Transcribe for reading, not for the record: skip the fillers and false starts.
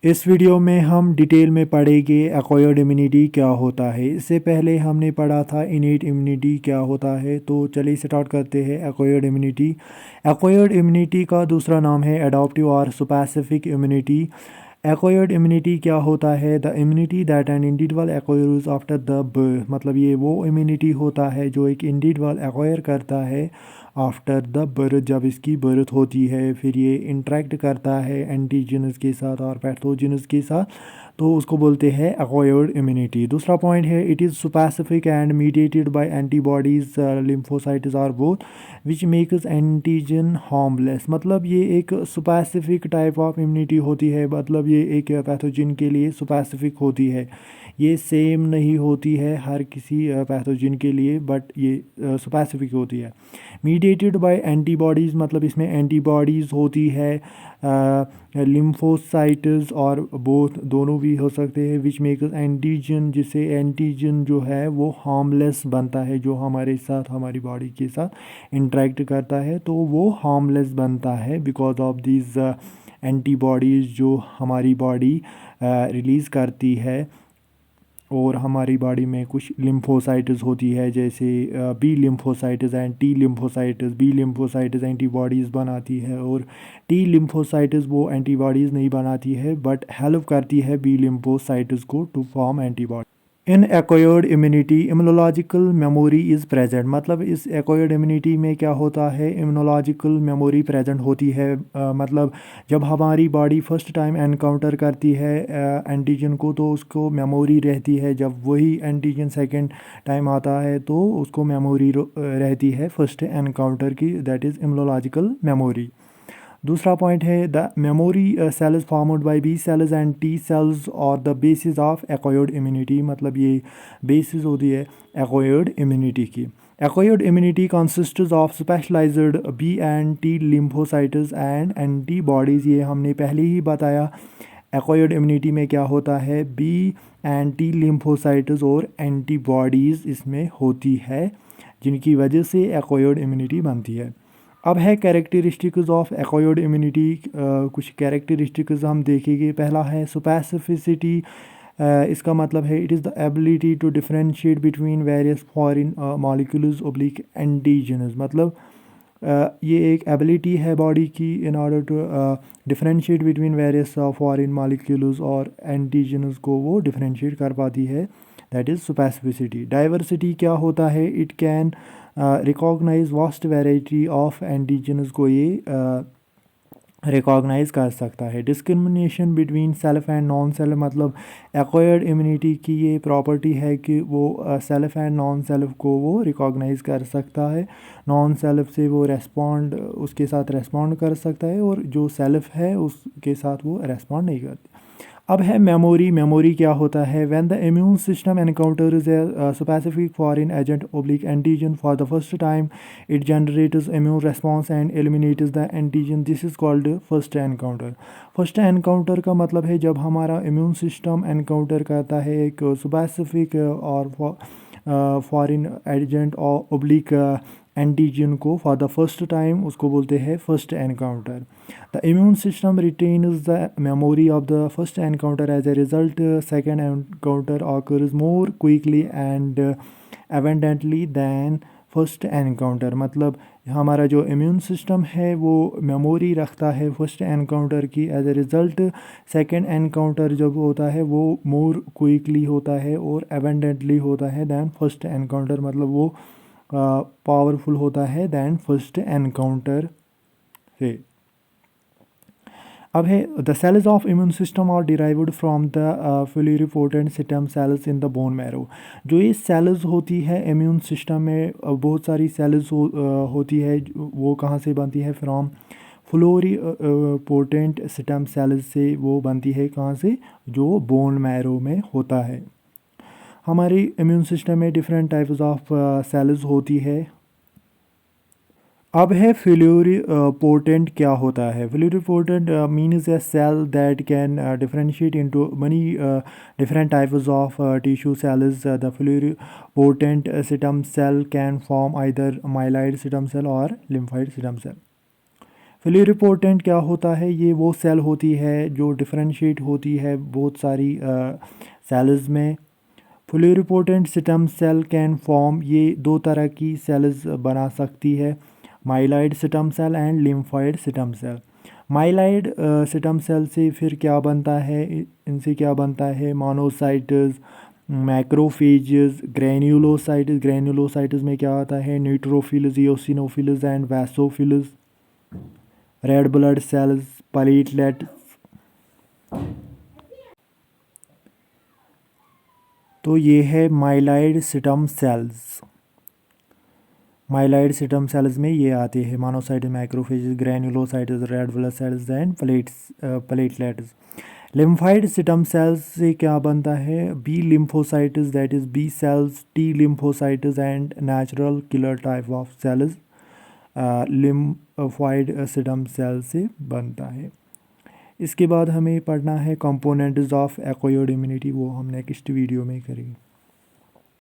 इस वीडियो में हम डिटेल में पढ़ेंगे एक्वायर्ड इम्यूनिटी क्या होता है। इससे पहले हमने पढ़ा था इनेट इम्यूनिटी क्या होता है। तो चलिए स्टार्ट करते हैं एक्वायर्ड इम्यूनिटी। एक्वायर्ड इम्यूनिटी का दूसरा नाम है एडॉप्टिव और स्पेसिफिक इम्यूनिटी। एक्वायर्ड इम्यूनिटी क्या होता है? The immunity that an individual acquires after the birth, मतलब ये वो इम्यूनिटी होता है जो एक इंडिविजुअल एक्वायर करता है आफ्टर द बर्थ, जब इसकी बर्थ होती है। फिर ये इंटरेक्ट करता है एंटीजन्स के साथ और पैथोजन्स के साथ, तो उसको बोलते हैं एक्वायर्ड इम्यूनिटी। दूसरा पॉइंट है it is specific and mediated by antibodies lymphocytes are both which makes antigen harmless. मतलब ये एक स्पेसिफिक टाइप ऑफ इम्यूनिटी होती है, मतलब ये एक पैथोजन के लिए स्पेसिफिक होती है। ये सेम नहीं होती है हर किसी पैथोजन के लिए, बट ये स्पेसिफिक होती है। मीडिएटेड बाय एंटीबॉडीज़, मतलब इसमें एंटीबॉडीज़ होती है, लिम्फोसाइट्स और बोथ दोनों भी हो सकते हैं, विच मेक्स एंटीजन, जिससे एंटीजन जो है वो हार्मलेस बनता है, जो हमारे साथ हमारी बॉडी के साथ इंटरेक्ट करता है तो वो हार्मलेस बनता है बिकॉज ऑफ दीज एंटीबॉडीज़ जो हमारी बॉडी रिलीज़ करती है। और हमारी बॉडी में कुछ लिम्फोसाइट्स होती है, जैसे B lymphocytes and T lymphocytes. B lymphocytes antibodies बनाती है और टी लिम्फोसाइट्स वो एंटीबॉडीज़ नहीं बनाती है, बट हेल्प करती है बी लिम्फोसाइट्स को to form antibody. In acquired immunity immunological memory is present, मतलब इस एक्वायर्ड इम्यूनिटी में क्या होता है, इम्यूनोलॉजिकल मेमोरी प्रेजेंट होती है। मतलब जब हमारी बॉडी फर्स्ट टाइम एनकाउंटर करती है एंटीजन को, तो उसको मेमोरी रहती है। जब वही एंटीजन सेकंड टाइम आता है तो उसको मेमोरी रहती है फर्स्ट एनकाउंटर की, दैट इज़ इम्यूनोलॉजिकल मेमोरी। दूसरा पॉइंट है the memory cells formed by B cells and T cells और the basis of acquired immunity, मतलब ये बेसिस होती है एक्वायर्ड इम्यूनिटी की। Acquired immunity consists of specialized B and T lymphocytes and antibodies. ये हमने पहले ही बताया एक्वायर्ड इम्यूनिटी में क्या होता है, बी एंड टी लिम्फोसाइट्स और एंटीबॉडीज़ इसमें होती है, जिनकी वजह से एक्वायर्ड इम्यूनिटी बनती है। अब है कैरेक्टरिस्टिक्स ऑफ एक्वायर्ड इम्यूनिटी। कुछ कैरेक्टरिस्टिक्स हम देखेंगे। पहला है स्पेसिफिसिटी। इसका मतलब है it is the ability to differentiate between various foreign molecules oblique antigens. मतलब ये एक एबिलिटी है बॉडी की in order to differentiate between various foreign molecules और एंटीजन्स को वो डिफरेंशिएट कर पाती है, दैट इज़ स्पेसिफिसिटी। डाइवर्सिटी क्या होता है, it can recognise vast variety of antigens को ये रिकॉग्नाइज कर सकता है। Discrimination between self and non self, मतलब एक्वायर्ड इम्यूनिटी की ये प्रॉपर्टी है कि वो सेल्फ एंड नॉन सेल्फ को वो रिकॉग्नाइज कर सकता है। नॉन सेल्फ से वो रेस्पॉन्ड, उसके साथ रेस्पॉन्ड कर सकता है, और जो सेल्फ है उसके साथ वो रेस्पॉन्ड नहीं करती। अब है मेमोरी। मेमोरी क्या होता है, when the immune system encounters a specific foreign agent oblique antigen for the first time, it generates immune response and eliminates the antigen, this is called first encounter. First encounter का मतलब है जब हमारा immune system encounter करता है एक specific और foreign agent और ओब्लिक एंटीजन को फॉर द फर्स्ट टाइम, उसको बोलते हैं first encounter. The immune system retains the memory of the first encounter, as a result second encounter occurs more quickly and abundantly than first encounter. मतलब हमारा जो immune system है वो memory रखता है फर्स्ट एनकाउंटर की, as a result second encounter जब होता है वो मोर क्विकली होता है और एवेंडेंटली होता है दैन फर्स्ट एनकाउंटर, मतलब वो पावरफुल होता है दैन फर्स्ट एनकाउंटर से। अब है the cells of immune system are derived from the pluripotent stem cells in the bone marrow. जो ये सेल्स होती है इम्यून सिस्टम में, बहुत सारी सेल्स होती है, वो कहाँ से बनती है, फ्रॉम प्लुरिपोटेंट स्टेम सेल्स से वो बनती है, कहाँ से, जो बोन मैरो में होता है। हमारी इम्यून सिस्टम में डिफरेंट टाइप्स ऑफ सेल्स होती है। अब है प्लुरिपोटेंट क्या होता है। Pluripotent means a cell that can differentiate into many different types of tissue cells. The pluripotent stem cell can form either myeloid stem cell और lymphoid stem cell. Pluripotent क्या होता है? ये वो सेल होती है जो डिफरेंशिएट होती है बहुत सारी सेल्स में। Pluripotent stem cell can form, ये दो तरह की सेल्स बना सकती है, myeloid stem cell and lymphoid stem cell. Myeloid stem cell से फिर क्या बनता है? इनसे क्या बनता है? Monocytes, macrophages, granulocytes. ग्रैन्युलोसाइट्स में क्या आता है? Neutrophils, eosinophils and basophils, red blood cells, platelets. तो ये है myeloid stem cells. Myeloid stem cells में ये आते हैं monocytes, macrophages, granulocytes, red blood cells and platelets. Lymphoid stem cells से क्या बनता है? B lymphocytes, that is B cells, T lymphocytes and natural killer type of cells lymphoid stem cell से बनता है। इसके बाद हमें पढ़ना है कंपोनेंट्स ऑफ एक्वायर्ड इम्यूनिटी, वो हम नेक्स्ट वीडियो में करेंगे।